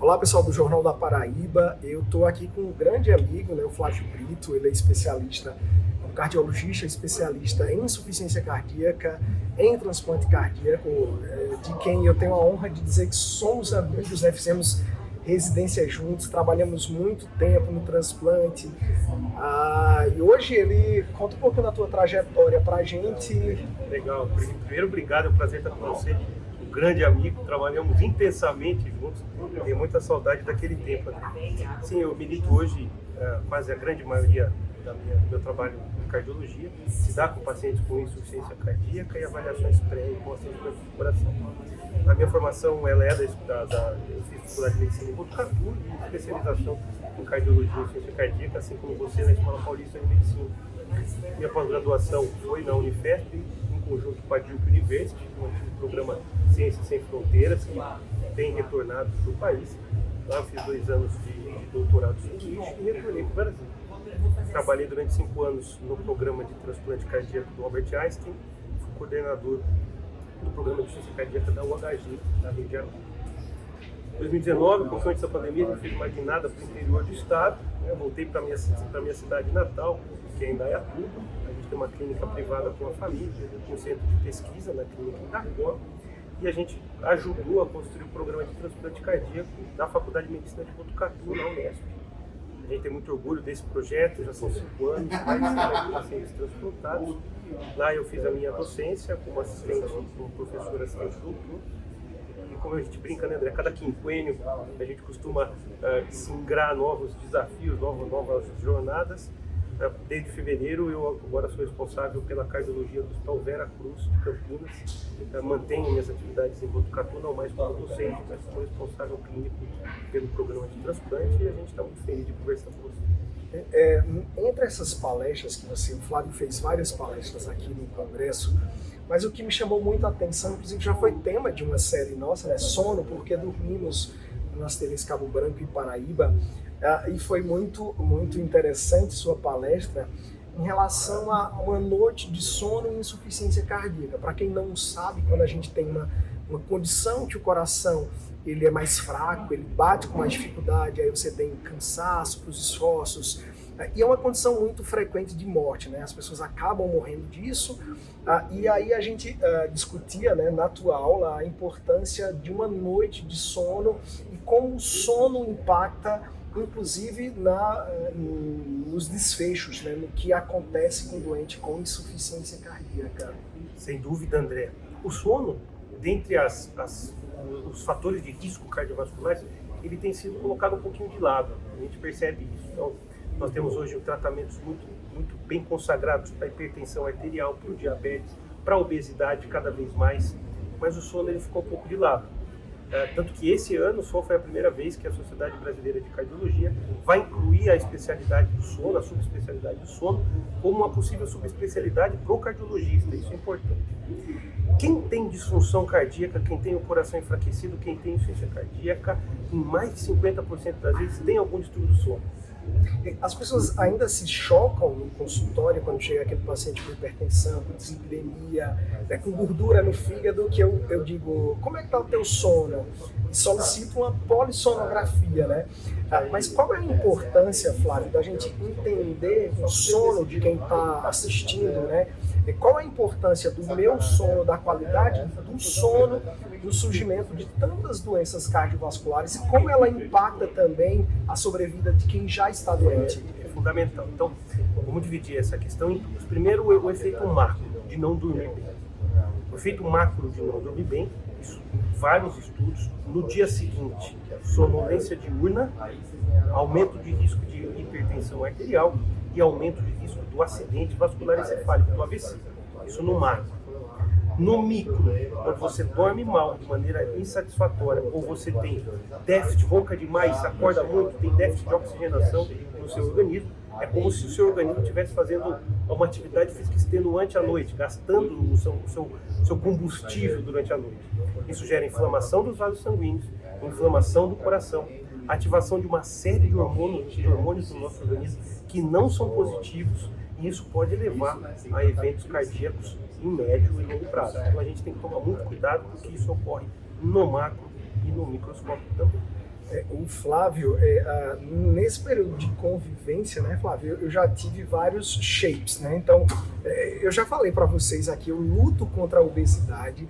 Olá pessoal do Jornal da Paraíba, eu estou aqui com um grande amigo, né, o Flávio Brito. Ele é especialista, um cardiologista especialista em insuficiência cardíaca, em transplante cardíaco, de quem eu tenho a honra de dizer que somos amigos, né, fizemos residência juntos, trabalhamos muito tempo no transplante, e hoje ele conta um pouco da tua trajetória para a gente. Legal, primeiro obrigado, é um prazer estar com você. Grande amigo, trabalhamos intensamente juntos, tenho muita saudade daquele tempo. Sim, eu milito hoje, quase a grande maioria do meu trabalho em cardiologia, se dá com pacientes com insuficiência cardíaca e avaliações pré e pós-transplante de coração. A minha formação ela é eu fiz faculdade de medicina em Botucatu e especialização em cardiologia e insuficiência cardíaca, assim como você na Escola Paulista de Medicina. Minha pós-graduação foi na Unifesp, em conjunto com a Duke University, um antigo programa Ciências Sem Fronteiras, que tem retornado para o país. Lá eu fiz 2 anos de doutorado sanduíche e retornei para o Brasil. Trabalhei durante 5 anos no programa de transplante cardíaco do Albert Einstein, fui coordenador do programa de insuficiência cardíaca da UHG, na Rio de Janeiro. Em 2019, com antes da pandemia, a gente fez uma guinada para o interior do estado, né? Voltei para a minha cidade natal, que é Indaiatuba. A gente tem uma clínica privada com a família, um centro de pesquisa na clínica Itaquá, e a gente ajudou a construir o programa de transplante cardíaco da Faculdade de Medicina de Botucatu, na Unesp. A gente tem muito orgulho desse projeto, já são 5 anos, mais de pacientes transplantados. Lá eu fiz a minha docência como assistente, como professor assistente doutor. E como a gente brinca, né, André? Cada quinquênio a gente costuma singrar novos desafios, novas jornadas. Desde fevereiro eu agora sou responsável pela cardiologia do Hospital Vera Cruz de Campinas. Mantenho minhas atividades em Botucatu, não mais como docente, mas como responsável clínico pelo programa de transplante, e a gente está muito feliz de conversar com você. Entre essas palestras que o Flávio fez várias palestras aqui no Congresso, mas o que me chamou muito a atenção, inclusive já foi tema de uma série nossa, né, Sono, porque dormimos nas TVs Cabo Branco e Paraíba, e foi muito interessante sua palestra em relação a uma noite de sono e insuficiência cardíaca. Para quem não sabe, quando a gente tem uma condição que o coração ele é mais fraco, ele bate com mais dificuldade, aí você tem cansaço para os esforços, e é uma condição muito frequente de morte, né? As pessoas acabam morrendo disso, e aí a gente discutia, né, na tua aula a importância de uma noite de sono e como o sono impacta inclusive nos desfechos, né, no que acontece com o doente com insuficiência cardíaca. Sem dúvida, André. O sono, dentre os fatores de risco cardiovasculares, ele tem sido colocado um pouquinho de lado. A gente percebe isso. Então, nós temos hoje tratamentos muito bem consagrados para a hipertensão arterial, para o diabetes, para a obesidade cada vez mais, mas o sono ele ficou um pouco de lado. Tanto que esse ano só foi a primeira vez que a Sociedade Brasileira de Cardiologia vai incluir a especialidade do sono, a subespecialidade do sono, como uma possível subespecialidade para o cardiologista. Isso é importante. Quem tem disfunção cardíaca, quem tem o coração enfraquecido, quem tem insuficiência cardíaca, em mais de 50% das vezes tem algum distúrbio do sono. As pessoas ainda se chocam no consultório quando chega aquele paciente com hipertensão, com dislipidemia, né, com gordura no fígado, que eu digo, como é que está o teu sono? E solicito uma polissonografia, né? Mas qual é a importância, Flávio, da gente entender o sono de quem está assistindo, né? E qual a importância do meu sono, da qualidade do sono, no surgimento de tantas doenças cardiovasculares e como ela impacta também a sobrevida de quem já está doente? É fundamental. Então, vamos dividir essa questão em duas. Primeiro, o efeito macro de não dormir bem. O efeito macro de não dormir bem, isso em vários estudos, no dia seguinte, sonolência diurna, aumento de risco de hipertensão arterial e aumento de risco do acidente vascular encefálico, do AVC. Isso no macro. No micro, quando você dorme mal de maneira insatisfatória ou você tem déficit, ronca demais, acorda muito, tem déficit de oxigenação no seu organismo, é como se o seu organismo estivesse fazendo uma atividade física extenuante à noite, gastando o seu combustível durante a noite. Isso gera inflamação dos vasos sanguíneos, inflamação do coração, ativação de uma série de hormônios do nosso organismo que não são positivos, e isso pode levar a eventos cardíacos em médio e longo prazo. Então a gente tem que tomar muito cuidado porque isso ocorre no macro e no microscópio também. O Flávio, nesse período de convivência, né, Flávio, eu já tive vários shapes, né? Então, eu já falei para vocês aqui, eu luto contra a obesidade,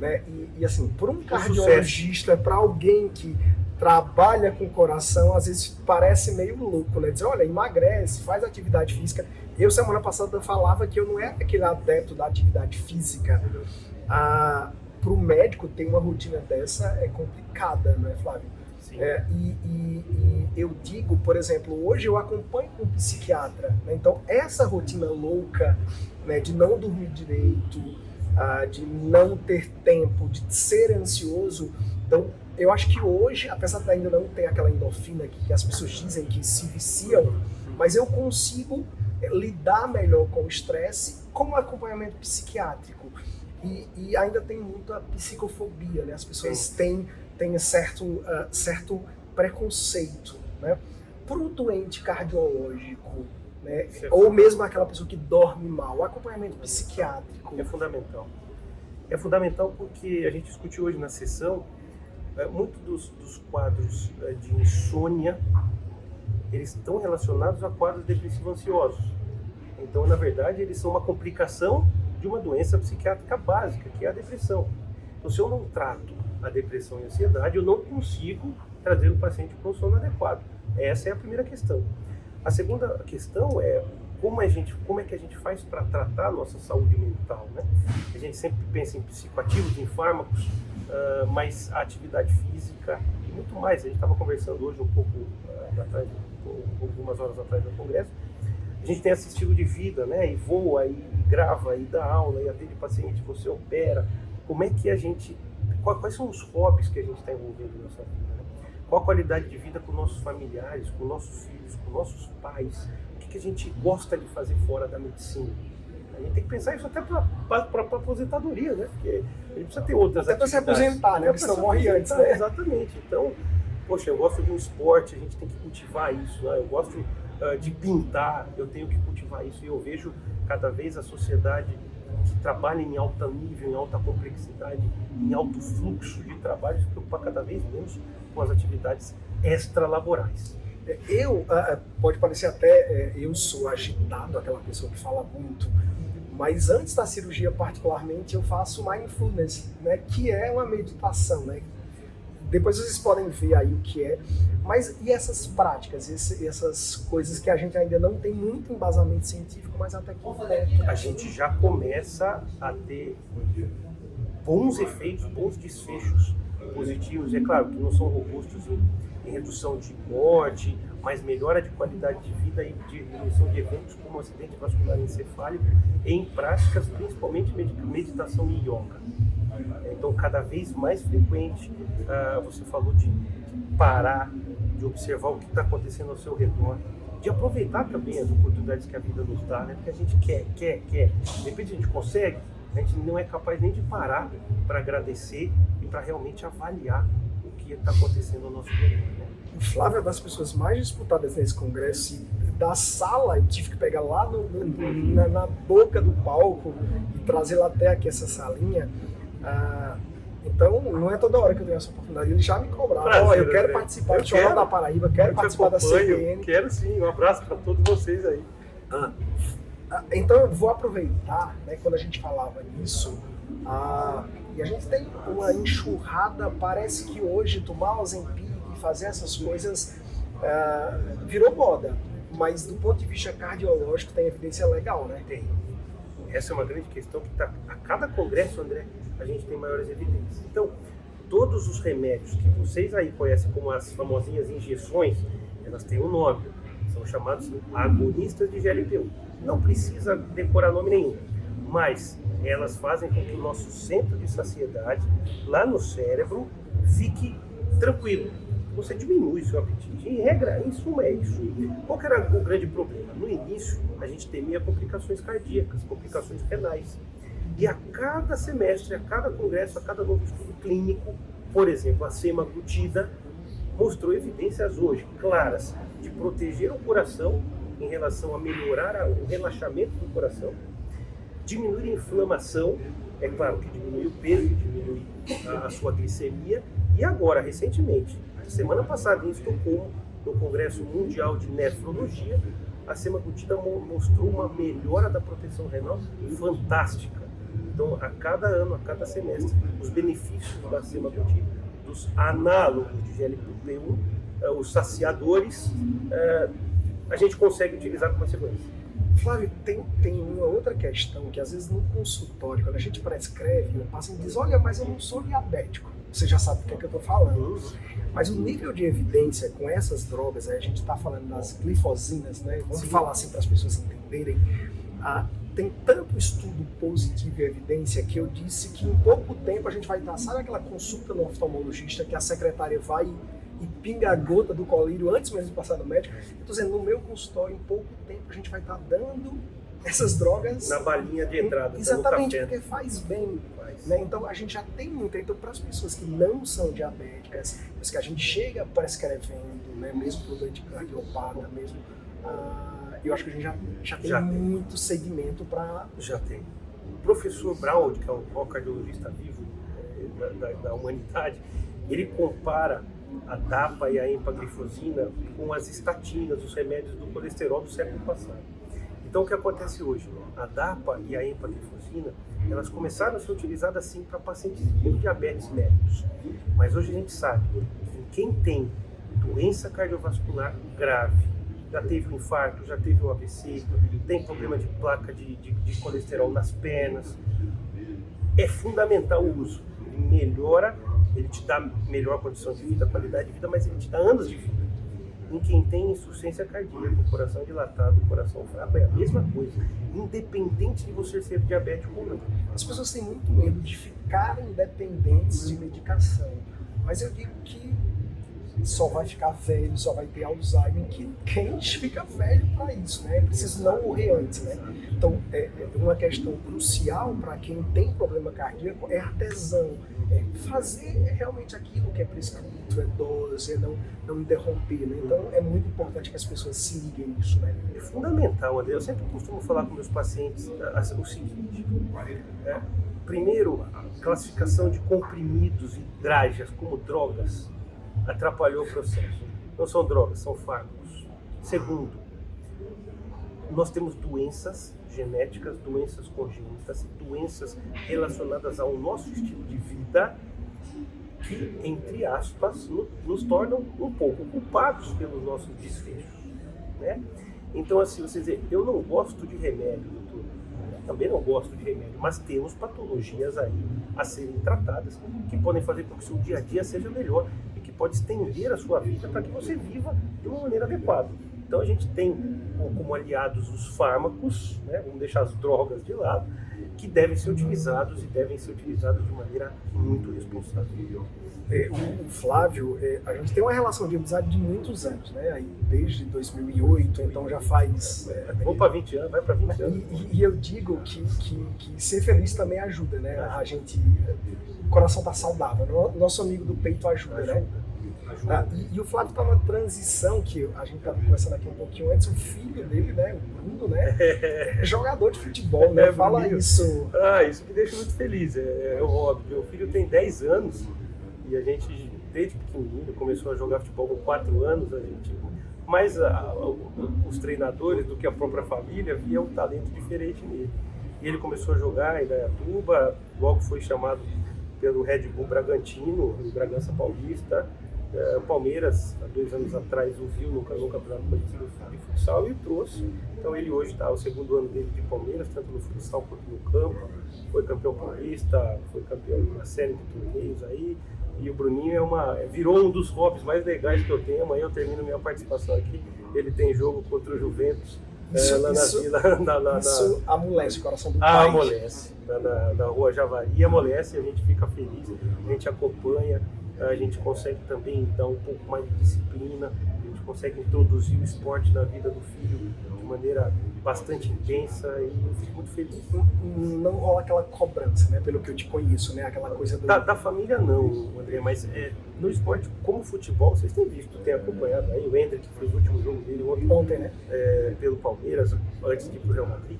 né? E assim, por um cardiologista, para alguém que trabalha com o coração, às vezes parece meio louco, né? Dizer, olha, emagrece, faz atividade física. Eu, semana passada, falava que eu não era aquele adepto da atividade física. Para o médico ter uma rotina dessa é complicada, não é, Flávio? E eu digo, por exemplo, hoje eu acompanho um psiquiatra, né? Então essa rotina louca, né, de não dormir direito, de não ter tempo, de ser ansioso, então eu acho que hoje, apesar de ainda não ter aquela endorfina que as pessoas dizem que se viciam, mas eu consigo lidar melhor com o estresse com o acompanhamento psiquiátrico. E ainda tem muita psicofobia, né? As pessoas têm certo preconceito, né? Para o doente cardiológico, né? Ou mesmo aquela pessoa que dorme mal, o acompanhamento psiquiátrico é fundamental. É fundamental porque a gente discutiu hoje na sessão, muitos dos quadros de insônia, eles estão relacionados a quadros depressivos ansiosos. Então, na verdade, eles são uma complicação de uma doença psiquiátrica básica, que é a depressão. Então, se eu não trato a depressão e a ansiedade, eu não consigo trazer o paciente para um sono adequado. Essa é a primeira questão. A segunda questão é como é que a gente faz para tratar a nossa saúde mental, né? A gente sempre pensa em psicoativos, em fármacos, mas a atividade física e muito mais. A gente estava conversando hoje algumas horas atrás no congresso. A gente tem esse estilo de vida, né? E voa, e grava, e dá aula, e atende paciente, você opera. Como é que a gente... Quais são os hobbies que a gente está envolvendo na nossa vida, né? Qual a qualidade de vida com nossos familiares, com nossos filhos, com nossos pais? O que a gente gosta de fazer fora da medicina? A gente tem que pensar isso até para aposentadoria, né? Porque a gente precisa ter outras atividades. Até para se aposentar, né? Porque senão morre antes, né? Exatamente. Então, poxa, eu gosto de um esporte, a gente tem que cultivar isso, né? Eu gosto de pintar, eu tenho que cultivar isso. E eu vejo cada vez a sociedade que trabalha em alto nível, em alta complexidade, em alto fluxo de trabalho, se preocupar cada vez menos com as atividades extralaborais. Pode parecer até, eu sou agitado, aquela pessoa que fala muito, mas antes da cirurgia particularmente eu faço mindfulness, né, que é uma meditação, né? Depois vocês podem ver aí o que é, mas e essas práticas, essas coisas que a gente ainda não tem muito embasamento científico, mas até que a gente já começa a ter bons efeitos, bons desfechos positivos. É claro que não são robustos em redução de morte, mas melhora de qualidade de vida e de redução de eventos como acidente vascular encefálico em práticas, principalmente meditação e yoga. Então, cada vez mais frequente, você falou de parar, de observar o que está acontecendo ao seu redor, de aproveitar também as oportunidades que a vida nos dá, né? Porque a gente quer. De repente a gente consegue, a gente não é capaz nem de parar para agradecer e para realmente avaliar o que está acontecendo ao nosso redor, né? O Flávio é das pessoas mais disputadas nesse congresso, e da sala eu tive que pegar lá na boca do palco e trazer lá até aqui essa salinha. Então, não é toda hora que eu tenho essa oportunidade. Eles já me cobraram. Eu quero participar do Jornal da Paraíba, quero participar da CBN. Quero sim, um abraço para todos vocês aí. Então, eu vou aproveitar, né, quando a gente falava nisso, e a gente tem uma enxurrada, parece que hoje tomar Ozempic e fazer essas coisas virou moda. Mas do ponto de vista cardiológico tem evidência legal, né? Tem. Essa é uma grande questão que a cada congresso, André, a gente tem maiores evidências. Então, todos os remédios que vocês aí conhecem como as famosinhas injeções, elas têm um nome, são chamados agonistas de GLP-1. Não precisa decorar nome nenhum, mas elas fazem com que o nosso centro de saciedade, lá no cérebro, fique tranquilo. Você diminui seu apetite. Em regra, em suma, é isso. Qual que era o grande problema? No início, a gente temia complicações cardíacas, complicações renais. E a cada semestre, a cada congresso, a cada novo estudo clínico, por exemplo, a semaglutida mostrou evidências hoje claras de proteger o coração em relação a melhorar o relaxamento do coração, diminuir a inflamação É claro que diminui o peso, diminui a sua glicemia. E agora, recentemente, semana passada em Estocolmo, no Congresso Mundial de Nefrologia, a semaglutida mostrou uma melhora da proteção renal fantástica. Então, a cada ano, a cada semestre, os benefícios da semaglutida, dos análogos de GLP-1, os saciadores, a gente consegue utilizar com mais segurança. Flávio, tem uma outra questão que às vezes no consultório, quando a gente prescreve, o paciente diz, olha, mas eu não sou diabético. Você já sabe do que é que eu estou falando. Mas o nível de evidência com essas drogas, a gente está falando das glifosinas, né? Vamos falar assim para as pessoas entenderem. Tem tanto estudo positivo e evidência que eu disse que em pouco tempo a gente vai estar, sabe aquela consulta no oftalmologista que a secretária vai e pinga a gota do colírio antes mesmo de passar no médico? Eu estou dizendo, no meu consultório, em pouco tempo a gente vai estar dando essas drogas na balinha de entrada. Exatamente, porque faz bem. Né? Então a gente já tem muito. Então, para as pessoas que não são diabéticas, mas que a gente chega prescrevendo, né? Mesmo para o doente cardiopata, mesmo. Eu acho que a gente já tem muito segmento para. Já tem. O professor Brown, que é o maior cardiologista vivo da humanidade, ele compara a DAPA e a empaglifosina com as estatinas, os remédios do colesterol do século passado. Então, o que acontece hoje? A DAPA e a empaglifosina, elas começaram a ser utilizadas sim para pacientes com diabetes médicos. Mas hoje a gente sabe que quem tem doença cardiovascular grave, já teve um infarto, já teve um AVC, tem problema de placa de colesterol nas pernas, é fundamental o uso. Ele melhora, ele te dá melhor condição de vida, qualidade de vida, mas ele te dá anos de vida. Em quem tem insuficiência cardíaca, coração dilatado, coração fraco, é a mesma coisa, independente de você ser diabético ou não. As pessoas têm muito medo de ficarem dependentes de medicação, mas eu digo que só vai ficar velho, só vai ter Alzheimer quem fica velho para isso, né? É preciso não morrer antes, né? Então, uma questão crucial para quem tem problema cardíaco é artesão, fazer realmente aquilo que é prescrito, dose, não interromper, né? Então, é muito importante que as pessoas se liguem nisso, né? É fundamental, André. Eu sempre costumo falar com meus pacientes o seguinte: primeiro, a classificação de comprimidos e drágeas como drogas atrapalhou o processo. Não são drogas, são fármacos. Segundo, nós temos doenças genéticas, doenças congênitas, doenças relacionadas ao nosso estilo de vida que, entre aspas, nos tornam um pouco culpados pelos nossos desfechos, né? Então, assim, você dizer, eu não gosto de remédio, doutor, eu também não gosto de remédio, mas temos patologias aí a serem tratadas que podem fazer com que o seu dia a dia seja melhor e que pode estender a sua vida para que você viva de uma maneira adequada. Então a gente tem como aliados os fármacos, né? Vamos deixar as drogas de lado, que devem ser utilizados e devem ser utilizados de maneira muito responsável. O Flávio, a gente tem uma relação de amizade de muitos anos, né? Aí, desde 2008, então já faz... Vou para 20 anos, vai para 20 anos. E eu digo que ser feliz também ajuda, né? A gente... O coração tá saudável, nosso amigo do peito ajuda, né? E o Flávio está numa transição que a gente estava conversando aqui um pouquinho antes, o filho dele, né, o Bruno, né, é jogador de futebol, né, fala isso. Isso me deixa muito feliz, é o hobby. Meu filho tem 10 anos e a gente, desde pequenininho, começou a jogar futebol com 4 anos, mais os treinadores do que a própria família via um talento diferente nele. E ele começou a jogar em Indaiatuba, logo foi chamado pelo Red Bull Bragantino, em Bragança Paulista. O Palmeiras, há 2 anos atrás, o viu no campeonato coletivo de futsal e o trouxe. Então ele hoje está o 2º ano dele de Palmeiras, tanto no futsal quanto no campo. Foi campeão paulista, foi campeão de uma série de torneios aí. E o Bruninho virou um dos hobbies mais legais que eu tenho. Amanhã eu termino minha participação aqui. Ele tem jogo contra o Juventus. Isso amolece o coração do pai. Amolece. Na rua Javari, amolece, a gente fica feliz, a gente acompanha. A gente consegue também dar um pouco mais de disciplina, a gente consegue introduzir o esporte na vida do filho de maneira bastante intensa e eu fico muito feliz. Não rola aquela cobrança, né? Pelo que eu te conheço, né? Aquela coisa do... Da família não, André, mas no esporte como futebol, vocês têm visto, têm acompanhado aí o Hendrick, que fez o último jogo dele ontem, né? Pelo Palmeiras, antes de ir pro Real Madrid.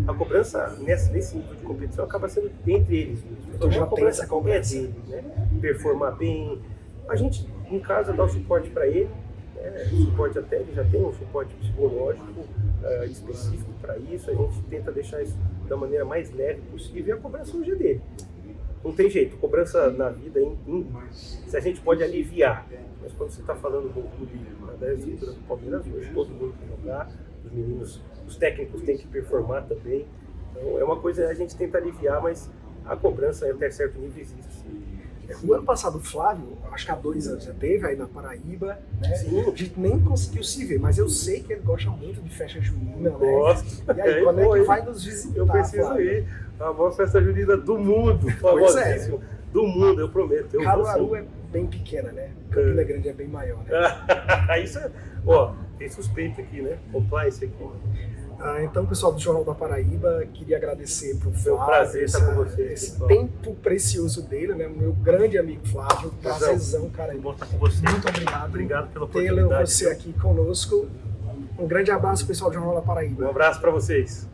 A cobrança nesse nível de competição acaba sendo entre eles mesmos. Então já tem essa É cobrança. dele, né? Performar bem. A gente, em casa, dá o suporte para ele, né? O suporte até, ele já tem um suporte psicológico específico para isso. A gente tenta deixar isso da maneira mais leve possível e a cobrança hoje é dele. Não tem jeito, cobrança na vida, se a gente pode aliviar, mas quando você está falando do clube da estrutura do Palmeiras, hoje todo mundo tem que jogar, os meninos, os técnicos têm que performar também. Então é uma coisa que a gente tenta aliviar, mas a cobrança até certo nível existe. O ano passado o Flávio, acho que há 2 anos já teve aí na Paraíba, né? Sim. A gente nem conseguiu se ver, mas eu sei que ele gosta muito de festa junina, né? Gosto. E aí, quando é que vai nos visitar? Eu preciso Flávio? ir. A maior festa junina do mundo, famosíssimo. Do mundo, eu prometo. Caruaru é bem pequena, né? Campina Grande é bem maior, né? Isso é... Ó, tem suspeito aqui, né? Compliance aqui. Então, pessoal do Jornal da Paraíba, queria agradecer pro Foi um Flávio prazer estar com vocês, esse pessoal. tempo precioso dele, né? Meu grande amigo Flávio, prazerzão, cara. Bom estar com você. Muito obrigado. Obrigado pela Tê-lo oportunidade. você aqui conosco. Um grande abraço, pessoal do Jornal da Paraíba. Um abraço para vocês.